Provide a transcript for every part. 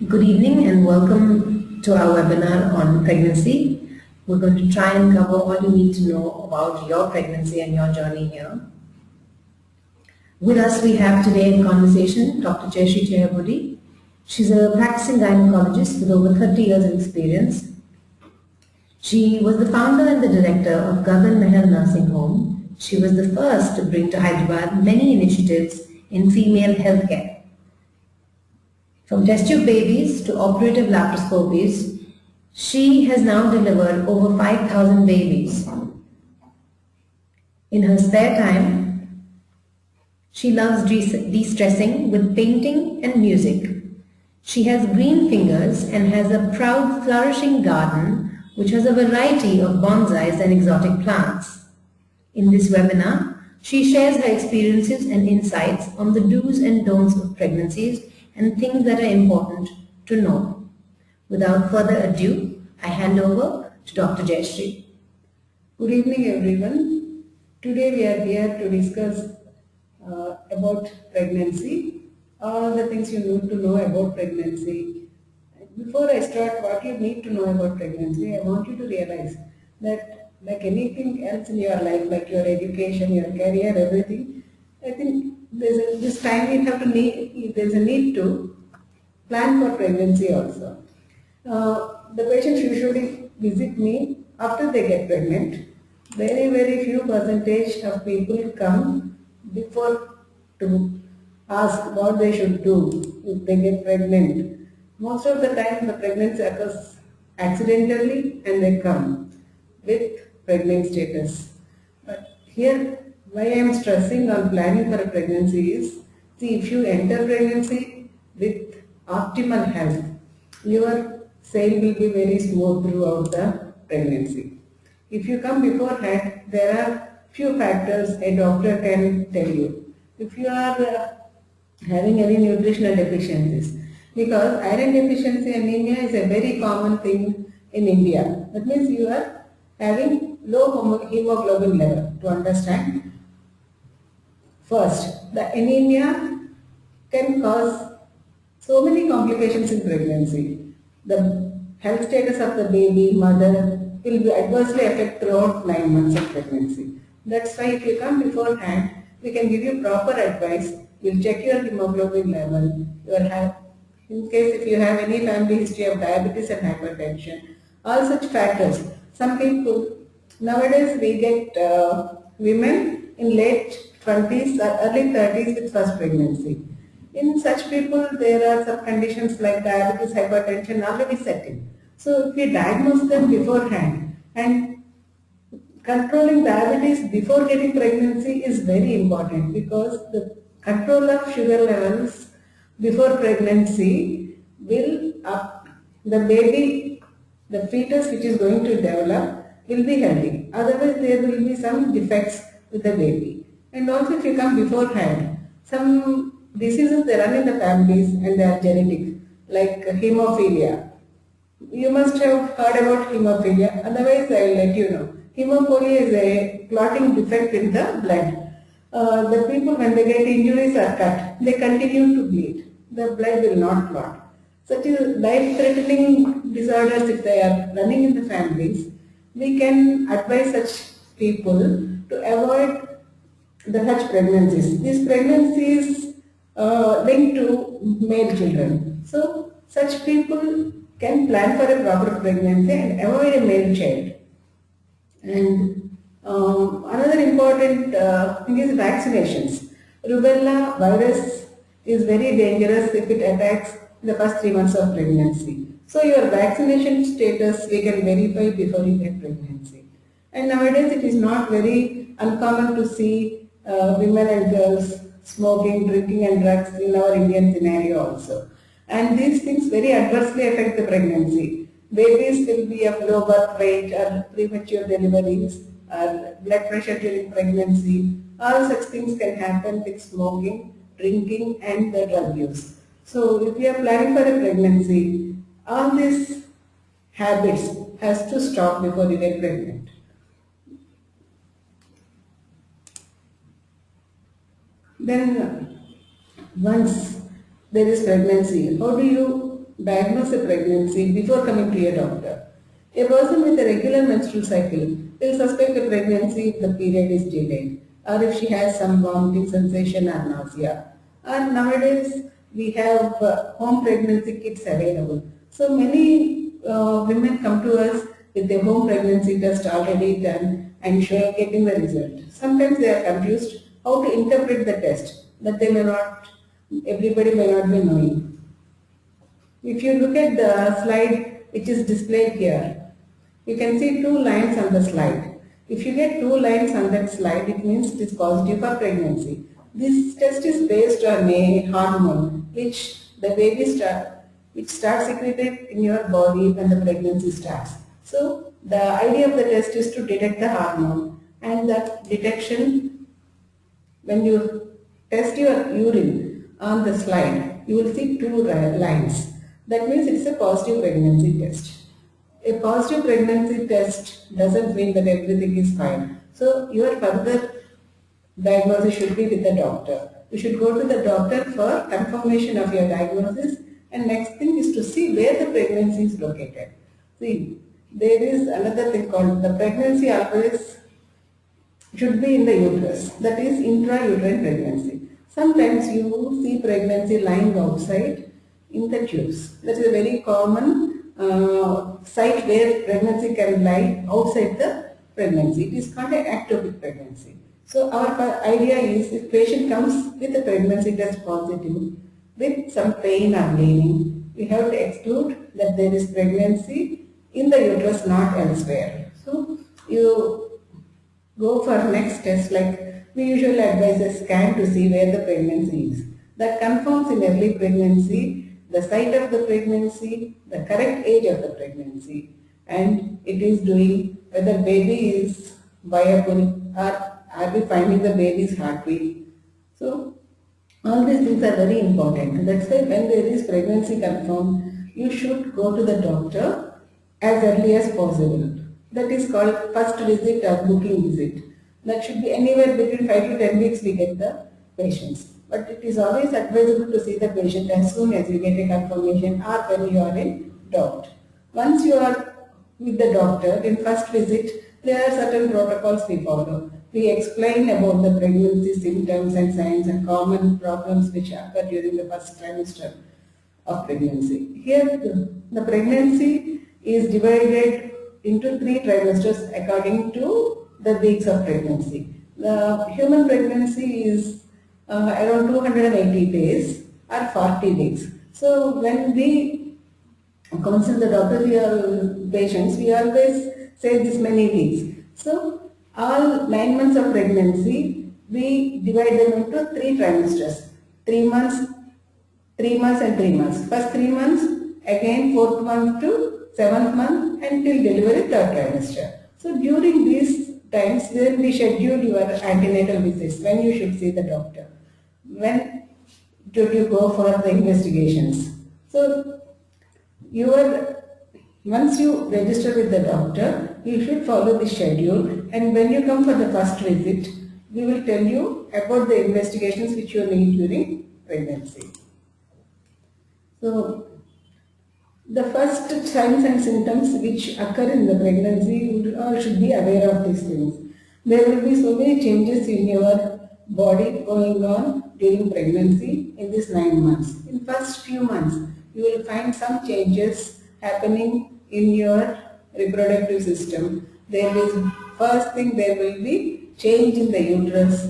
Good evening and welcome to our webinar on pregnancy. We're going to try and cover all you need to know about your pregnancy and your journey here. With us we have today in conversation Dr. Jayasree Reddy. She's a practicing gynecologist with over 30 years of experience. She was the founder and the director of Gagan Mahal Nursing Home. She was the first to bring to Hyderabad many initiatives in female healthcare. From test tube babies to operative laparoscopies, she has now delivered over 5,000 babies. In her spare time, she loves de-stressing with painting and music. She has green fingers and has a proud flourishing garden which has a variety of bonsais and exotic plants. In this webinar, she shares her experiences and insights on the do's and don'ts of pregnancies and things that are important to know. Without further ado, I hand over to Dr. Jayasree. Good evening everyone. Today we are here to discuss about pregnancy, all the things you need to know about pregnancy. Before I start what you need to know about pregnancy, I want you to realize that like anything else in your life, like your education, your career, everything, I think this time there's a need to plan for pregnancy also. The patients usually visit me after they get pregnant. Very few percentage of people come before to ask what they should do if they get pregnant. Most of the time the pregnancy occurs accidentally and they come with pregnant status. But here why I am stressing on planning for a pregnancy is, see, if you enter pregnancy with optimal health, your sail will be very smooth throughout the pregnancy. If you come beforehand, there are few factors a doctor can tell you. If you are having any nutritional deficiencies, because iron deficiency anemia is a very common thing in India. That means you are having low hemoglobin level. To understand, first, the anemia can cause so many complications in pregnancy. The health status of the baby, mother will be adversely affected throughout 9 months of pregnancy. That's why if you come beforehand, we can give you proper advice. We'll check your hemoglobin level, in case if you have any family history of diabetes and hypertension, all such factors. Some people, nowadays we get women in late 20s or early 30s with first pregnancy. In such people, there are some conditions like diabetes, hypertension already set in. So if we diagnose them beforehand, and controlling diabetes before getting pregnancy is very important, because the control of sugar levels before pregnancy will up the baby, the fetus which is going to develop will be healthy. Otherwise there will be some defects with the baby. And also if you come beforehand, some diseases they run in the families and they are genetic, like hemophilia. You must have heard about hemophilia, otherwise I will let you know. Hemophilia is a clotting defect in the blood. The people when they get injuries or cut, they continue to bleed. The blood will not clot. Such life-threatening disorders, if they are running in the families, we can advise such people to avoid such pregnancies. These pregnancies linked to male children. So such people can plan for a proper pregnancy and avoid a male child. And another important thing is vaccinations. Rubella virus is very dangerous if it attacks the first 3 months of pregnancy. So your vaccination status we can verify before you get pregnancy. And nowadays it is not very uncommon to see women and girls smoking, drinking and drugs in our Indian scenario also. And these things very adversely affect the pregnancy. Babies will be of low birth weight or premature deliveries or blood pressure during pregnancy. All such things can happen with smoking, drinking and the drug use. So if you are planning for a pregnancy, all these habits has to stop before you get pregnant. Then once there is pregnancy, how do you diagnose a pregnancy before coming to a doctor. A person with a regular menstrual cycle will suspect a pregnancy if the period is delayed or if she has some vomiting sensation or nausea. And nowadays we have home pregnancy kits available. So many women come to us with their home pregnancy test already done and getting the result. Sometimes they are confused how to interpret the test, that they may not, everybody may not be knowing. If you look at the slide which is displayed here, you can see two lines on the slide. If you get two lines on that slide, it means it is positive for pregnancy. This test is based on a hormone which the baby starts secreted in your body when the pregnancy starts. So the idea of the test is to detect the hormone, and that detection, when you test your urine on the slide, you will see two lines. That means it's a positive pregnancy test. A positive pregnancy test doesn't mean that everything is fine. So your further diagnosis should be with the doctor. You should go to the doctor for confirmation of your diagnosis, and next thing is to see where the pregnancy is located. See, there is another thing called the pregnancy always should be in the uterus, that is intrauterine pregnancy. Sometimes you see pregnancy lying outside in the tubes. That is a very common site where pregnancy can lie outside the pregnancy. It is called an ectopic pregnancy. So our idea is, if patient comes with a pregnancy test positive with some pain or bleeding, we have to exclude that there is pregnancy in the uterus, not elsewhere. So you go for next test, like we usually advise a scan to see where the pregnancy is. That confirms in early pregnancy the site of the pregnancy, the correct age of the pregnancy, and it is doing whether baby is viable or are we finding the baby's heartbeat. So all these things are very important. That's why when there is pregnancy confirmed, you should go to the doctor as early as possible. That is called first visit or booking visit. That should be anywhere between 5 to 10 weeks we get the patients. But it is always advisable to see the patient as soon as you get a confirmation or when you are in doubt. Once you are with the doctor in first visit, there are certain protocols we follow. We explain about the pregnancy symptoms and signs and common problems which occur during the first trimester of pregnancy. Here the pregnancy is divided into 3 trimesters according to the weeks of pregnancy. The human pregnancy is around 280 days or 40 weeks. So when we counsel the doctor, patients, we always say this many weeks. So all 9 months of pregnancy, we divide them into 3 trimesters. 3 months, 3 months and 3 months. First 3 months, again 4th month to 7th month until delivery 3rd trimester. So during these times, then we schedule your antenatal visits, when you should see the doctor. When should you go for the investigations? So once you register with the doctor, you should follow the schedule, and when you come for the first visit, we will tell you about the investigations which you need during pregnancy. So the first signs and symptoms which occur in the pregnancy, you all should be aware of these things. There will be so many changes in your body going on during pregnancy in these 9 months. In first few months, you will find some changes happening in your reproductive system. There is, first thing, there will be change in the uterus.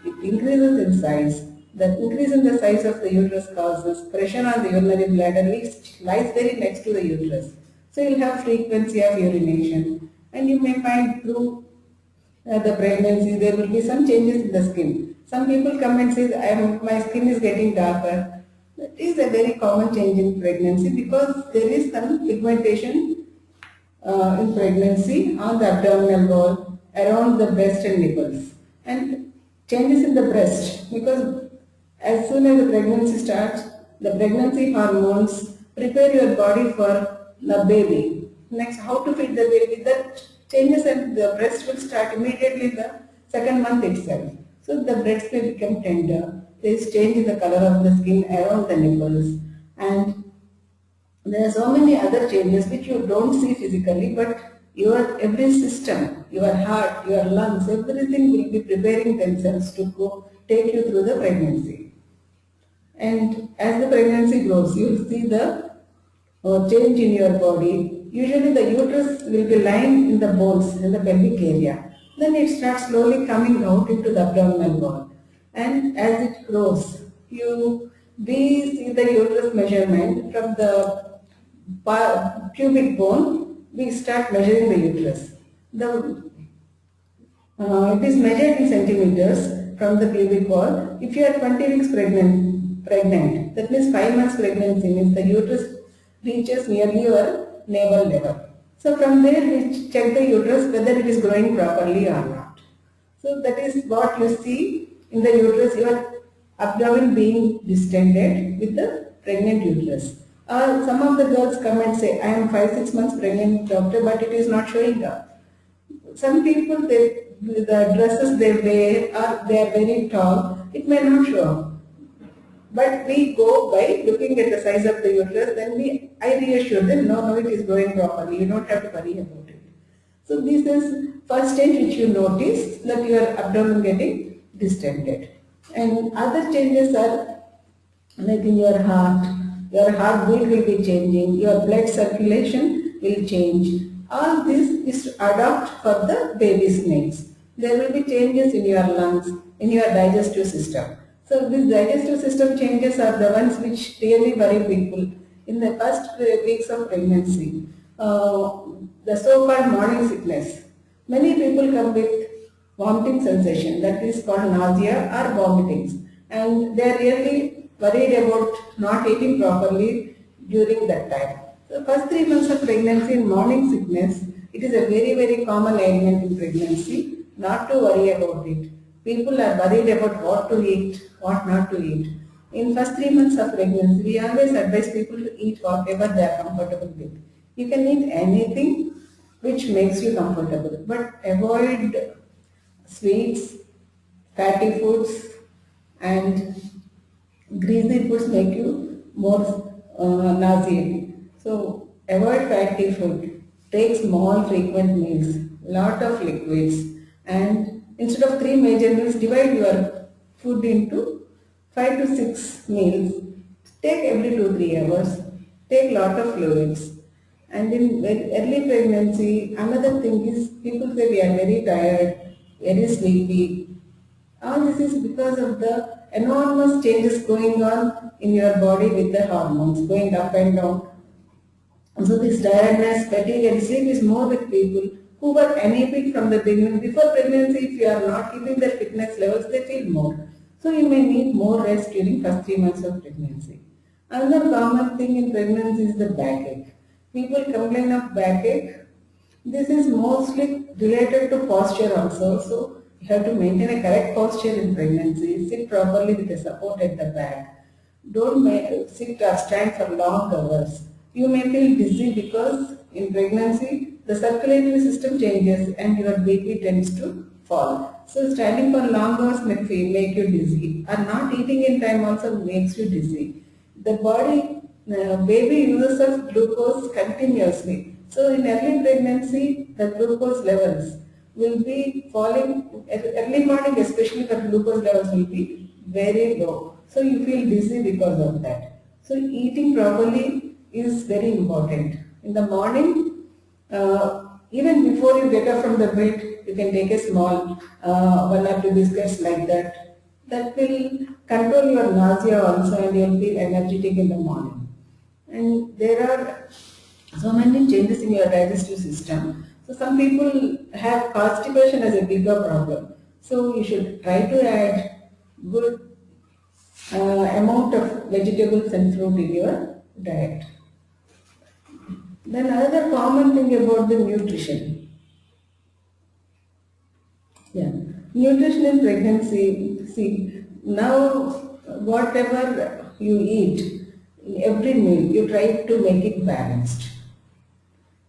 It increases in size. The increase in the size of the uterus causes pressure on the urinary bladder, which lies very next to the uterus. So you will have frequency of urination, and you may find through the pregnancy there will be some changes in the skin. Some people come and say, my skin is getting darker. That is a very common change in pregnancy, because there is some pigmentation in pregnancy on the abdominal wall, around the breast and nipples, and changes in the breast, because as soon as the pregnancy starts, the pregnancy hormones prepare your body for the baby. Next, how to feed the baby, that changes, and the breast will start immediately the 2nd month itself. So the breast will become tender. There is change in the color of the skin around the nipples, and There are so many other changes which you don't see physically, but your every system, your heart, your lungs, everything will be preparing themselves to go take you through the pregnancy. And as the pregnancy grows, you will see the change in your body. Usually the uterus will be lying in the bones in the pelvic area. Then it starts slowly coming out into the abdominal wall. And as it grows, we see the uterus measurement from the pubic bone. We start measuring the uterus. It is measured in centimeters from the pubic wall. If you are 20 weeks pregnant, that means 5 months pregnancy means the uterus reaches nearly your navel level. So from there we check the uterus whether it is growing properly or not. So that is what you see in the uterus, your abdomen being distended with the pregnant uterus. Some of the girls come and say, I am 5-6 months pregnant, doctor, but it is not showing up. Some people, the dresses they wear or they are very tall, it may not show up. But we go by looking at the size of the uterus, then I reassure them, no, it is growing properly, you don't have to worry about it. So this is first stage which you notice that your abdomen getting distended. And other changes are like in your heartbeat will be changing, your blood circulation will change. All this is to adapt for the baby's needs. There will be changes in your lungs, in your digestive system. So these digestive system changes are the ones which really worry people in the first weeks of pregnancy. The so-called morning sickness. Many people come with vomiting sensation, that is called nausea or vomitings, and they are really worried about not eating properly during that time. So first 3 months of pregnancy in morning sickness, it is a very common ailment in pregnancy, not to worry about it. People are worried about what to eat, what not to eat. In first 3 months of pregnancy, we always advise people to eat whatever they are comfortable with. You can eat anything which makes you comfortable, but avoid sweets, fatty foods, and greasy foods make you more nauseated. So avoid fatty food. Take small frequent meals, lot of liquids, and instead of 3 major meals, divide your food into 5 to 6 meals. Take every 2-3 hours. Take lot of fluids. And in early pregnancy, another thing is people say we are very tired, very sleepy. All this is because of the enormous changes going on in your body with the hormones going up and down. So this tiredness, fatigue and sleep is more with people who were anemic from the beginning. Before pregnancy, if you are not keeping their fitness levels, they feel more. So you may need more rest during first 3 months of pregnancy. Another common thing in pregnancy is the backache. People complain of backache. This is mostly related to posture also. So you have to maintain a correct posture in pregnancy. Sit properly with a support at the back. Don't sit or stand for long hours. You may feel dizzy because in pregnancy the circulatory system changes and your BP tends to fall. So standing for long hours may make you dizzy, or not eating in time also makes you dizzy. The baby uses of glucose continuously. So in early pregnancy the glucose levels will be falling, early morning especially the glucose levels will be very low. So you feel dizzy because of that. So eating properly is very important. In the morning, even before you get up from the bed, you can take a small 1 or 2 biscuits like that. That will control your nausea also and you will feel energetic in the morning. And there are so many changes in your digestive system. So some people have constipation as a bigger problem. So you should try to add good amount of vegetables and fruit in your diet. Then another common thing about the nutrition. Yeah, nutrition in pregnancy. See, now whatever you eat, in every meal, you try to make it balanced.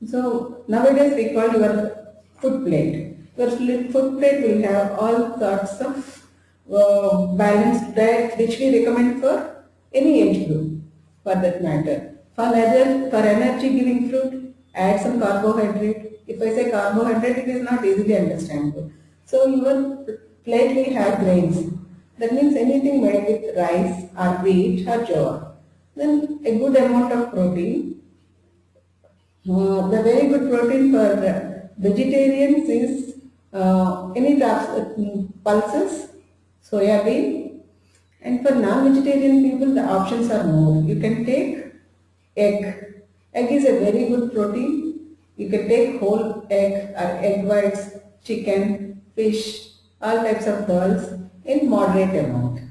So nowadays we call your food plate. Your food plate will have all sorts of balanced diet which we recommend for any age group for that matter. For energy giving fruit, add some carbohydrate. If I say carbohydrate, it is not easily understandable. So your plate will have grains. That means anything made with rice or wheat or jowar. Then a good amount of protein. The very good protein for vegetarians is any types of pulses, soya bean, and for non-vegetarian people the options are more. You can take egg. Egg is a very good protein. You can take whole egg or egg whites, chicken, fish, all types of dals in moderate amount.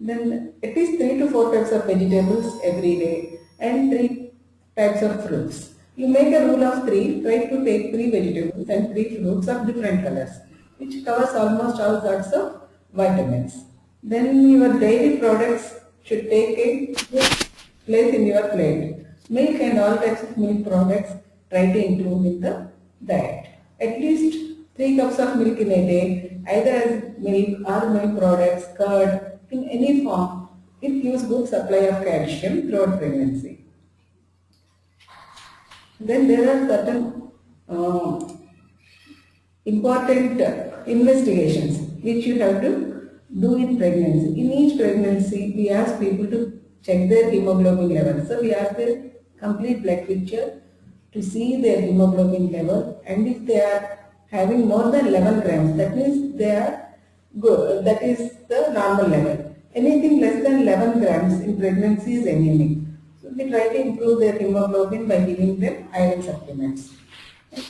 Then at least 3 to 4 types of vegetables every day and 3 types of fruits. You make a rule of 3, try to take 3 vegetables and 3 fruits of different colors, which covers almost all sorts of vitamins. Then your dairy products should take a good place in your plate. Milk and all types of milk products try to include in the diet. At least 3 cups of milk in a day, either as milk or milk products, curd, in any form. It gives good supply of calcium throughout pregnancy. Then there are certain important investigations which you have to do in pregnancy. In each pregnancy, we ask people to check their hemoglobin level. So we ask their complete blood picture to see their hemoglobin level, and if they are having more than 11 grams, that means they are good. That is the normal level. Anything less than 11 grams in pregnancy is anemic. So we try to improve their hemoglobin by giving them iron supplements.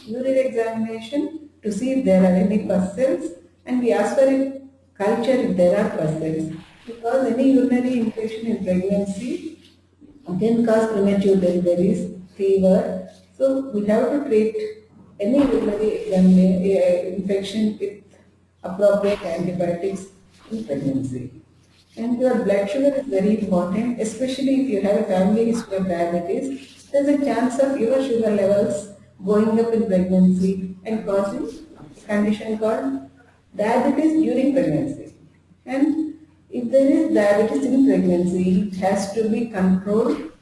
Urine examination to see if there are any pus cells, and we ask for a culture if there are pus cells, because any urinary infection in pregnancy can cause premature deliveries, fever. So we have to treat any urinary infection with appropriate antibiotics in pregnancy. And your blood sugar is very important, especially if you have a family history of diabetes. There is a chance of your sugar levels going up in pregnancy and causing a condition called diabetes during pregnancy. And if there is diabetes in pregnancy, it has to be controlled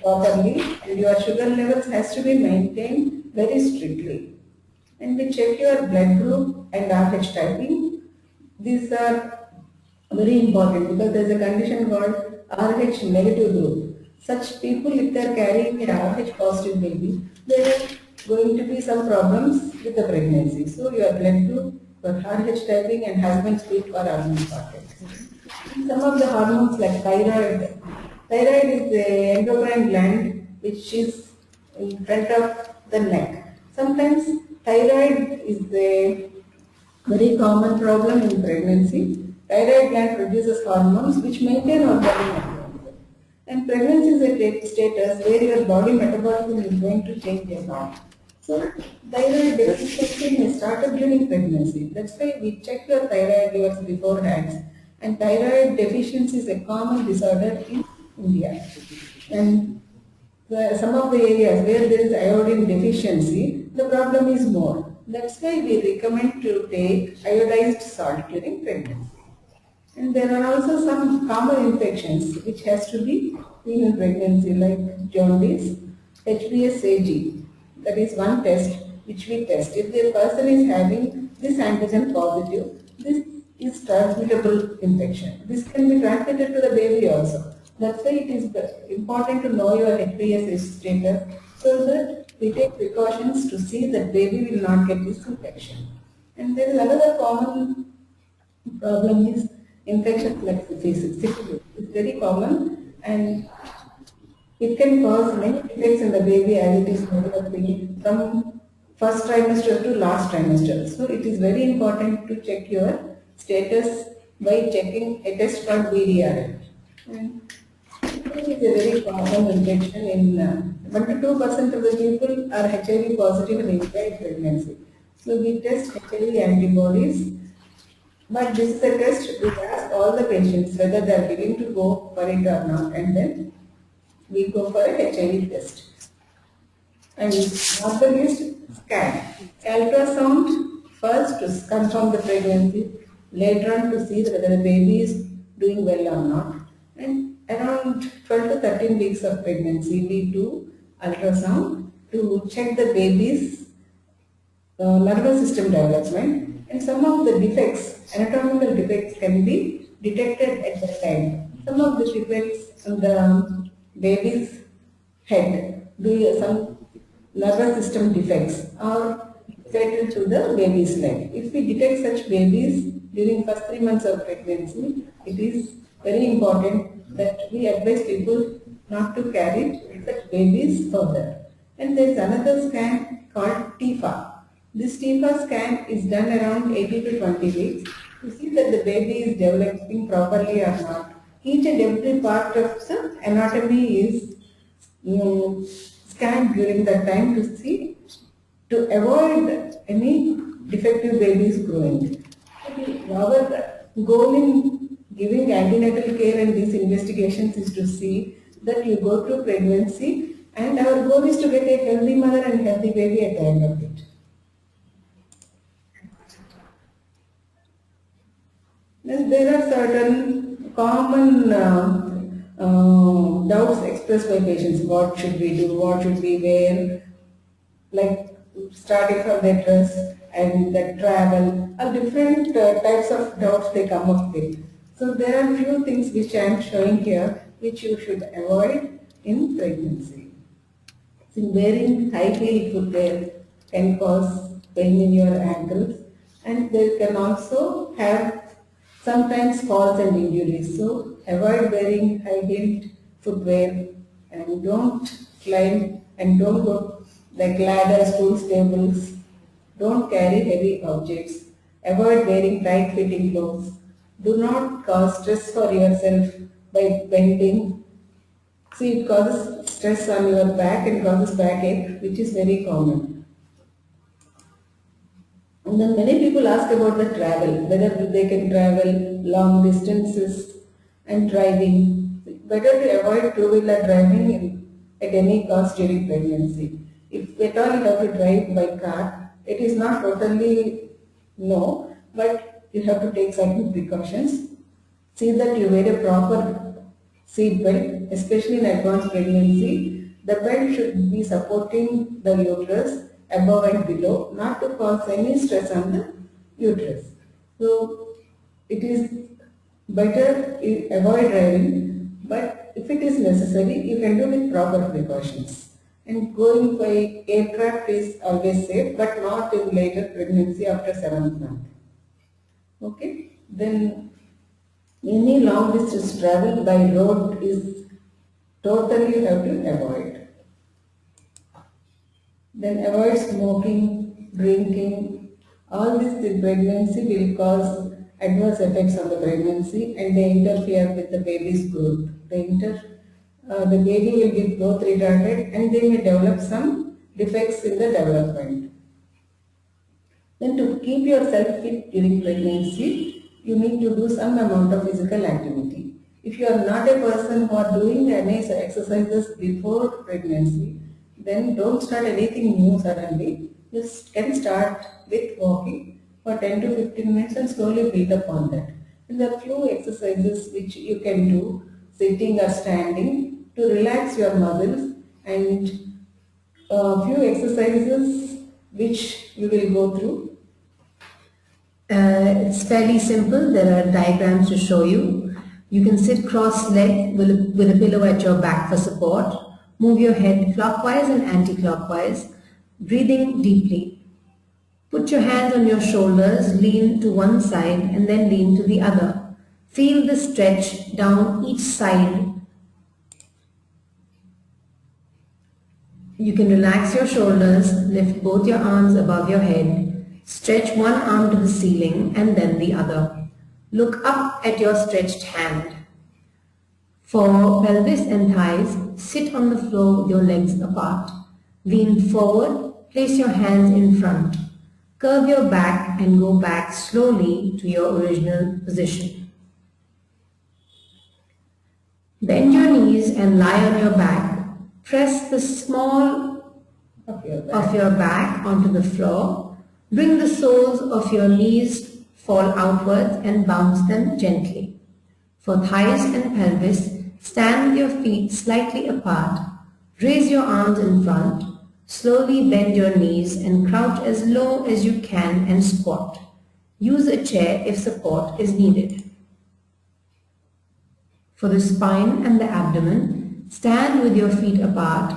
properly, and your sugar levels has to be maintained very strictly. And we check your blood group and RH typing. These are very important because there is a condition called RH negative group. Such people, if they are carrying a RH positive baby, there are going to be some problems with the pregnancy. So your blood group, your RH typing and husband's weight are also important. Some of the hormones like thyroid. Thyroid is the endocrine gland which is in front of the neck. Sometimes thyroid is a very common problem in pregnancy. Thyroid gland produces hormones which maintain our body metabolism. And pregnancy is a status where your body metabolism is going to change a lot. So thyroid deficiency may start up during pregnancy. That's why we check your thyroid levels beforehand. And thyroid deficiency is a common disorder in India. And some of the areas where there is iodine deficiency, the problem is more. That's why we recommend to take iodized salt during pregnancy. And there are also some common infections which has to be seen in pregnancy, like jaundice, HBsAg. That is one test which we test. If the person is having this antigen positive, this is transmittable infection. This can be transmitted to the baby also. That's why it is important to know your HBsAg status so that we take precautions to see that baby will not get this infection. And there is another common problem is infections like syphilis. Syphilis is very common and it can cause many defects in the baby as it is developing from first trimester to last trimester. So it is very important to check your status by checking a test called VDRL. And it is a very common infection in 1 to 2% of the people are HIV positive in India in pregnancy. So we test HIV antibodies. But this is a test we ask all the patients whether they are willing to go for it or not, and then we go for a HIV test. And not the least, scan. Ultrasound first to confirm the pregnancy, later on to see whether the baby is doing well or not. And around 12 to 13 weeks of pregnancy, we do ultrasound to check the baby's nervous system development, and some of the defects, anatomical defects, can be detected at that time. Some of the defects on the baby's head, some nervous system defects are fatal to the baby's life. If we detect such babies during first 3 months of pregnancy, it is very important that we advise people not to carry such babies further. And there is another scan called TIFA. This TIFA scan is done around 18 to 20 weeks to see that the baby is developing properly or not. Each and every part of the anatomy is scanned during that time to see, to avoid any defective babies growing. Our goal in giving antenatal care and these investigations is to see that you go through pregnancy, and our goal is to get a healthy mother and healthy baby at the end of it. There are certain common doubts expressed by patients. What should we do? What should we wear? Like starting from the dress and the travel, are different types of doubts they come up with. So there are few things which I am showing here which you should avoid in pregnancy. So wearing high heel footwear can cause pain in your ankles, and they can also have sometimes falls and injuries. So avoid wearing high heeled footwear, and don't climb and don't go like ladders, stool tables. Don't carry heavy objects. Avoid wearing tight fitting clothes. Do not cause stress for yourself by bending. See, it causes stress on your back and causes backache, which is very common. And then many people ask about the travel, whether they can travel long distances and driving. Better to avoid two-wheeler driving at any cost during pregnancy. If at all you have to drive by car, it is not totally no, but you have to take certain precautions. See that you wear a proper seat belt, especially in advanced pregnancy. The belt should be supporting the uterus above and below, not to cause any stress on the uterus. So it is better to avoid driving, but if it is necessary, you can do with proper precautions. And going by aircraft is always safe, but not in later pregnancy after 7th month. Okay, then any long distance travel by road is totally you have to avoid. Then avoid smoking, drinking. All this in pregnancy will cause adverse effects on the pregnancy, and they interfere with the baby's growth. The baby will be growth retarded, and they may develop some defects in the development. Then to keep yourself fit during pregnancy, you need to do some amount of physical activity. If you are not a person who are doing any exercises before pregnancy, then don't start anything new suddenly. You can start with walking for 10 to 15 minutes and slowly build upon that. And there are few exercises which you can do sitting or standing to relax your muscles, and few exercises which you will go through. It's fairly simple. There are diagrams to show you. You can sit cross-legged with a pillow at your back for support. Move your head clockwise and anti-clockwise, breathing deeply. Put your hands on your shoulders, lean to one side and then lean to the other. Feel the stretch down each side. You can relax your shoulders, lift both your arms above your head, stretch one arm to the ceiling and then the other. Look up at your stretched hand. For pelvis and thighs, sit on the floor with your legs apart. Lean forward, place your hands in front. Curve your back and go back slowly to your original position. Bend your knees and lie on your back. Press the small of your back onto the floor. Bring the soles of your knees fall outwards and bounce them gently. For thighs and pelvis, stand with your feet slightly apart, raise your arms in front, slowly bend your knees and crouch as low as you can and squat. Use a chair if support is needed. For the spine and the abdomen, stand with your feet apart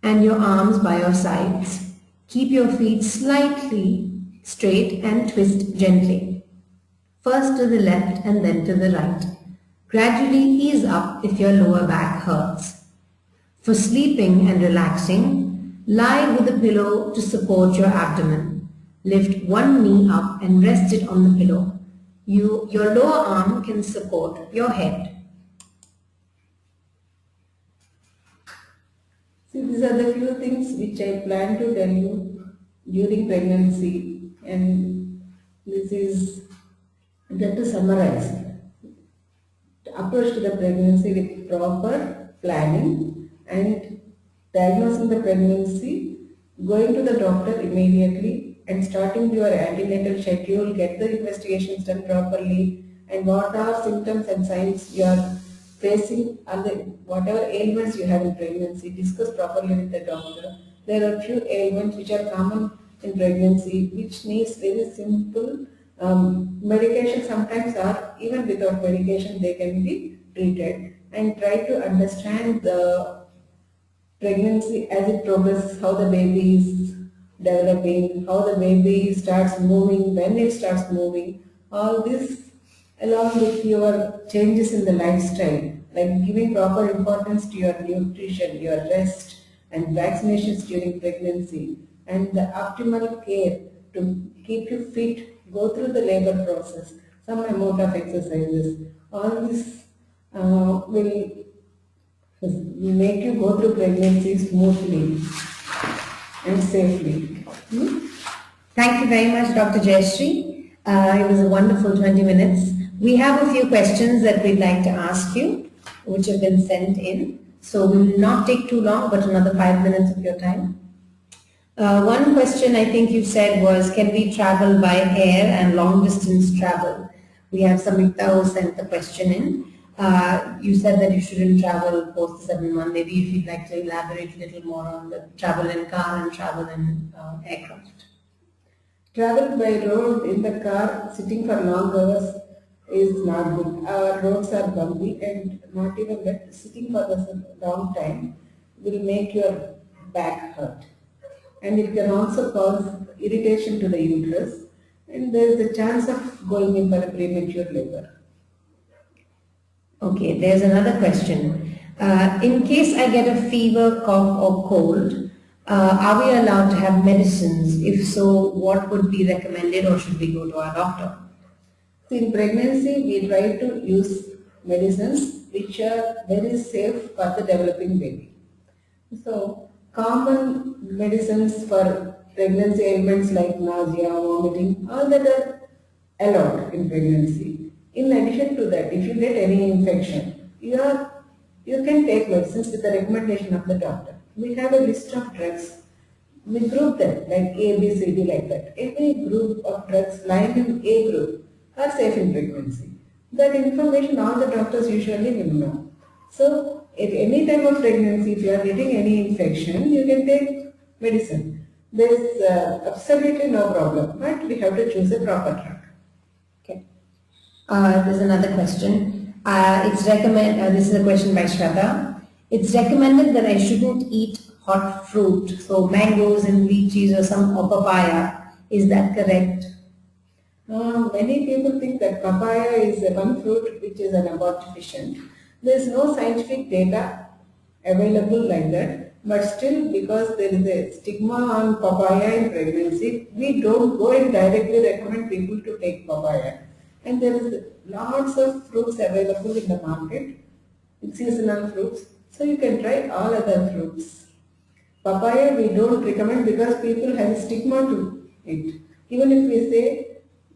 and your arms by your sides. Keep your feet slightly straight and twist gently. First to the left and then to the right. Gradually ease up if your lower back hurts. For sleeping and relaxing, lie with a pillow to support your abdomen. Lift one knee up and rest it on the pillow. Your lower arm can support your head. See, these are the few things which I plan to tell you during pregnancy, and this is just to summarize. Approach to the pregnancy with proper planning and diagnosing the pregnancy, going to the doctor immediately and starting your antenatal schedule, get the investigations done properly, and what are symptoms and signs you are facing and whatever ailments you have in pregnancy, discuss properly with the doctor. There are few ailments which are common in pregnancy which needs very simple medication. Sometimes are even without medication they can be treated, and try to understand the pregnancy as it progresses, how the baby is developing, how the baby starts moving, when it starts moving, all this along with your changes in the lifestyle, like giving proper importance to your nutrition, your rest and vaccinations during pregnancy, and the optimal care to keep you fit, go through the labor process, some amount of exercises. All this will make you go through pregnancy smoothly and safely. Thank you very much, Dr. Jayasree. It was a wonderful 20 minutes. We have a few questions that we'd like to ask you, which have been sent in. So we will not take too long, but another 5 minutes of your time. One question I think you said was, can we travel by air and long distance travel? We have Samyukta who sent the question in. You said that you shouldn't travel post the 7th month. Maybe if you'd like to elaborate a little more on the travel in car and travel in aircraft. Travel by road in the car, sitting for long hours is not good. Our roads are bumpy, and not even that, sitting for a long time will make your back hurt. And it can also cause irritation to the uterus, and there is a chance of going in for a premature labor. Okay, there's another question. In case I get a fever, cough or cold, are we allowed to have medicines? If so, what would be recommended, or should we go to our doctor? So in pregnancy, we try to use medicines which are very safe for the developing baby. So common medicines for pregnancy ailments like nausea, vomiting, all that are allowed in pregnancy. In addition to that, if you get any infection, you can take medicines with the recommendation of the doctor. We have a list of drugs. We group them like A, B, C, D, like that. Any group of drugs lying in A group are safe in pregnancy. That information all the doctors usually will know. So at any time of pregnancy, if you are getting any infection, you can take medicine. There is absolutely no problem, but we have to choose a proper drug. Okay. There's another question. This is a question by Shraddha. It's recommended that I shouldn't eat hot fruit, so mangoes and lychees or papaya. Is that correct? Many people think that papaya is one fruit which is an abort deficient. There is no scientific data available like that, but still, because there is a stigma on papaya in pregnancy, we don't go and directly recommend people to take papaya. And there is lots of fruits available in the market, seasonal fruits, so you can try all other fruits. Papaya we don't recommend because people have a stigma to it. Even if we say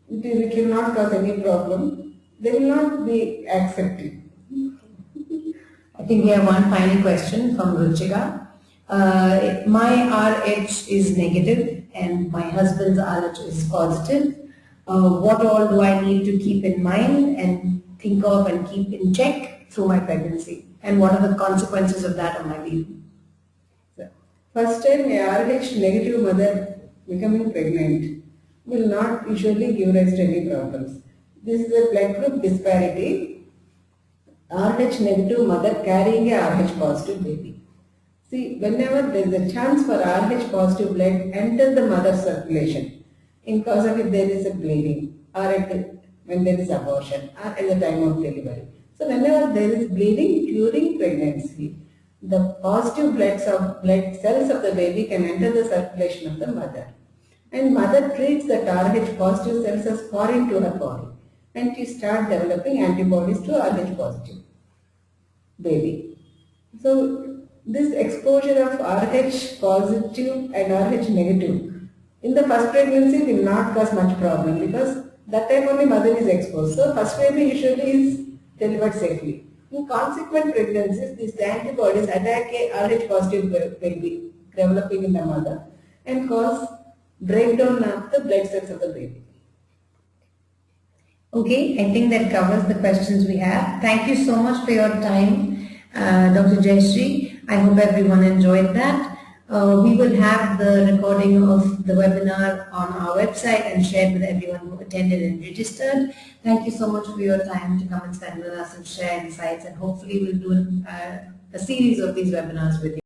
it will not cause any problem, they will not be accepted. I think we have one final question from Ruchika. My RH is negative and my husband's RH is positive. What all do I need to keep in mind and think of and keep in check through my pregnancy? and what are the consequences of that on my baby? So, first time a RH negative mother becoming pregnant will not usually give rise to any problems. This is a blood group disparity. RH negative mother carrying a RH positive baby. See, whenever there is a chance for RH positive blood enter the mother's circulation, in case of if there is a bleeding or when there is abortion or at the time of delivery. So whenever there is bleeding during pregnancy, the positive blood cells of the baby can enter the circulation of the mother. And mother treats the RH positive cells as foreign to her body, and she starts developing antibodies to RH positive baby. So this exposure of RH positive and RH negative in the first pregnancy will not cause much problem because that time only mother is exposed. So first baby usually is delivered safely. In consequent pregnancies, these antibodies attack a RH positive baby developing in the mother and cause breakdown of the blood cells of the baby. Okay, I think that covers the questions we have. Thank you so much for your time, Dr. Jayasree. I hope everyone enjoyed that. We will have the recording of the webinar on our website and shared with everyone who attended and registered. Thank you so much for your time to come and spend with us and share insights, and hopefully we'll do a series of these webinars with you.